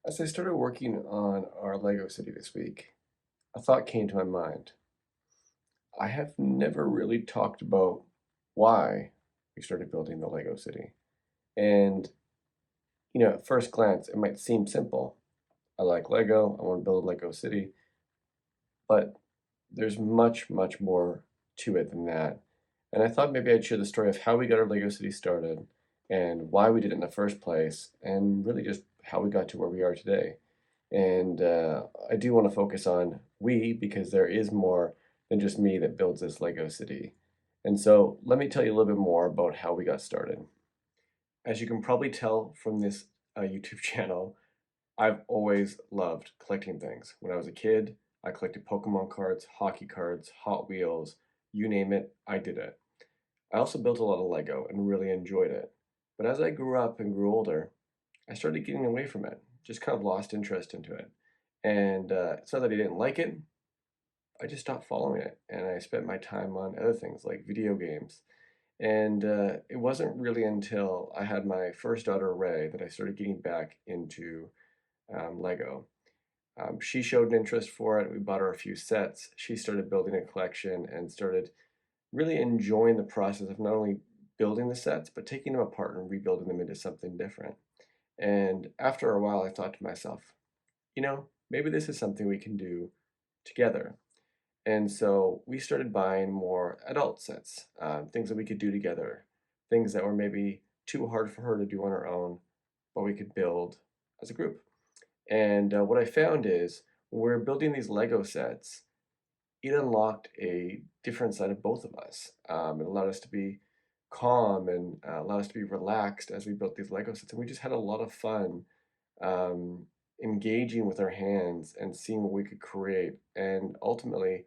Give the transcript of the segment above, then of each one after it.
As I started working on our Lego city this week, a thought came to my mind. I have never really talked about why we started building the Lego city. And, at first glance, it might seem simple. I like Lego, I want to build a Lego city, but there's much, much more to it than that. And I thought maybe I'd share the story of how we got our Lego city started and why we did it in the first place, and really just how we got to where we are today. And I do want to focus on we because there is more than just me that builds this Lego city. And so let me tell you a little bit more about how we got started. As you can probably tell from this YouTube channel, I've always loved collecting things. When I was a kid, I collected Pokemon cards, hockey cards, Hot Wheels, you name it, I did it. I also built a lot of Lego and really enjoyed it. But as I grew up and grew older, I started getting away from it, just kind of lost interest into it. And it's not that I didn't like it, I just stopped following it. And I spent my time on other things like video games. And it wasn't really until I had my first daughter, Ray, that I started getting back into Lego. She showed an interest for it. We bought her a few sets. She started building a collection and started really enjoying the process of not only building the sets, but taking them apart and rebuilding them into something different. And after a while, I thought to myself, maybe this is something we can do together. And so we started buying more adult sets, things that we could do together, things that were maybe too hard for her to do on her own, but we could build as a group. And what I found is when we were building these Lego sets, it unlocked a different side of both of us. It allowed us to be calm and allowed us to be relaxed as we built these Lego sets. And we just had a lot of fun um, engaging with our hands and seeing what we could create and ultimately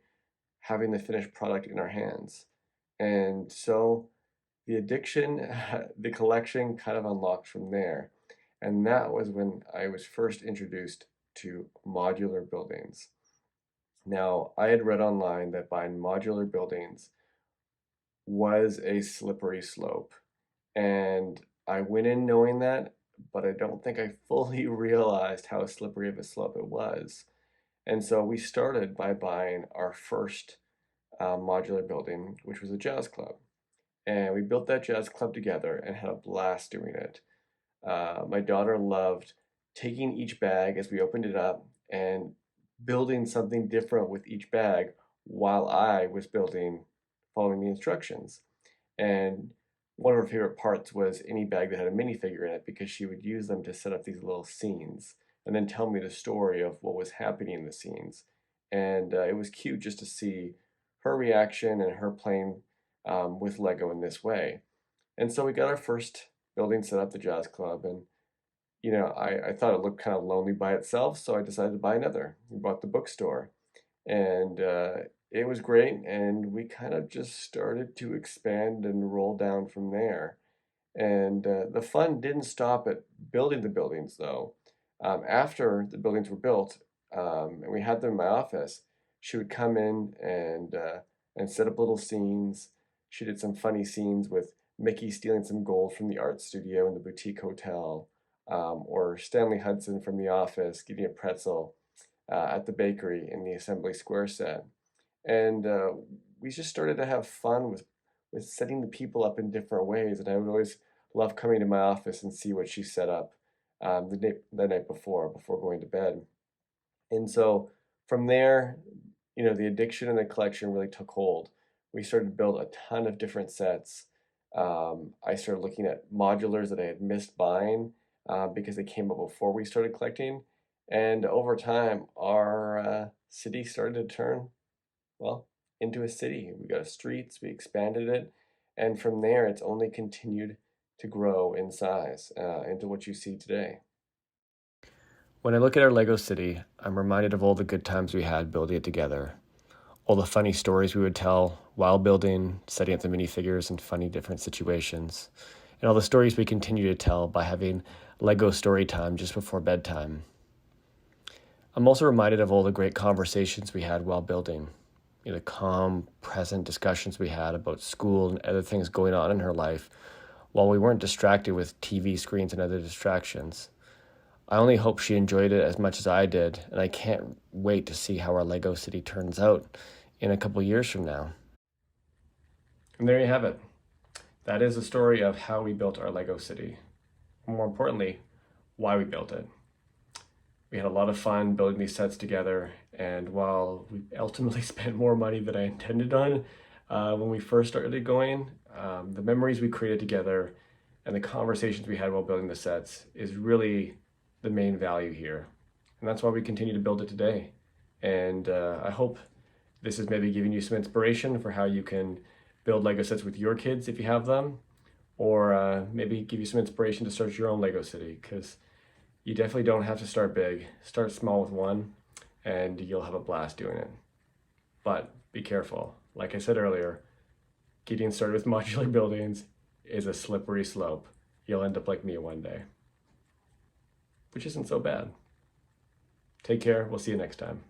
having the finished product in our hands. And so the addiction, the collection kind of unlocked from there. And that was when I was first introduced to modular buildings. Now, I had read online that buying modular buildings was a slippery slope. And I went in knowing that, but I don't think I fully realized how slippery of a slope it was. And so we started by buying our first modular building, which was a jazz club. And we built that jazz club together and had a blast doing it. My daughter loved taking each bag as we opened it up and building something different with each bag while I was building, following the instructions. And one of her favorite parts was any bag that had a minifigure in it because she would use them to set up these little scenes and then tell me the story of what was happening in the scenes. And it was cute just to see her reaction and her playing with Lego in this way. And so we got our first building set up, the jazz club, and I thought it looked kind of lonely by itself, so I decided to buy another. We bought the bookstore, and it was great, and we kind of just started to expand and roll down from there. And the fun didn't stop at building the buildings, though. After the buildings were built, and we had them in my office, she would come in and set up little scenes. She did some funny scenes with Mickey stealing some gold from the art studio in the boutique hotel, or Stanley Hudson from The Office getting a pretzel at the bakery in the Assembly Square set. And we just started to have fun with setting the people up in different ways. And I would always love coming to my office and see what she set up the night before going to bed. And so from there, the addiction and the collection really took hold. We started to build a ton of different sets. I started looking at modulars that I had missed buying because they came up before we started collecting. And over time, our city started to turn, well, into a city. We got streets, we expanded it, and from there, it's only continued to grow in size into what you see today. When I look at our Lego city, I'm reminded of all the good times we had building it together, all the funny stories we would tell while building, setting up the minifigures in funny different situations, and all the stories we continue to tell by having Lego story time just before bedtime. I'm also reminded of all the great conversations we had while building, the calm, present discussions we had about school and other things going on in her life while we weren't distracted with TV screens and other distractions. I only hope she enjoyed it as much as I did, and I can't wait to see how our Lego city turns out in a couple years from now. And there you have it. That is the story of how we built our Lego city. More importantly, why we built it. We had a lot of fun building these sets together, and while we ultimately spent more money than I intended on when we first started going, the memories we created together and the conversations we had while building the sets is really the main value here. And that's why we continue to build it today. And I hope this is maybe giving you some inspiration for how you can build Lego sets with your kids if you have them, or maybe give you some inspiration to start your own Lego city, because you definitely don't have to start big. Start small with one, and you'll have a blast doing it. But be careful. Like I said earlier, getting started with modular buildings is a slippery slope. You'll end up like me one day, which isn't so bad. Take care. We'll see you next time.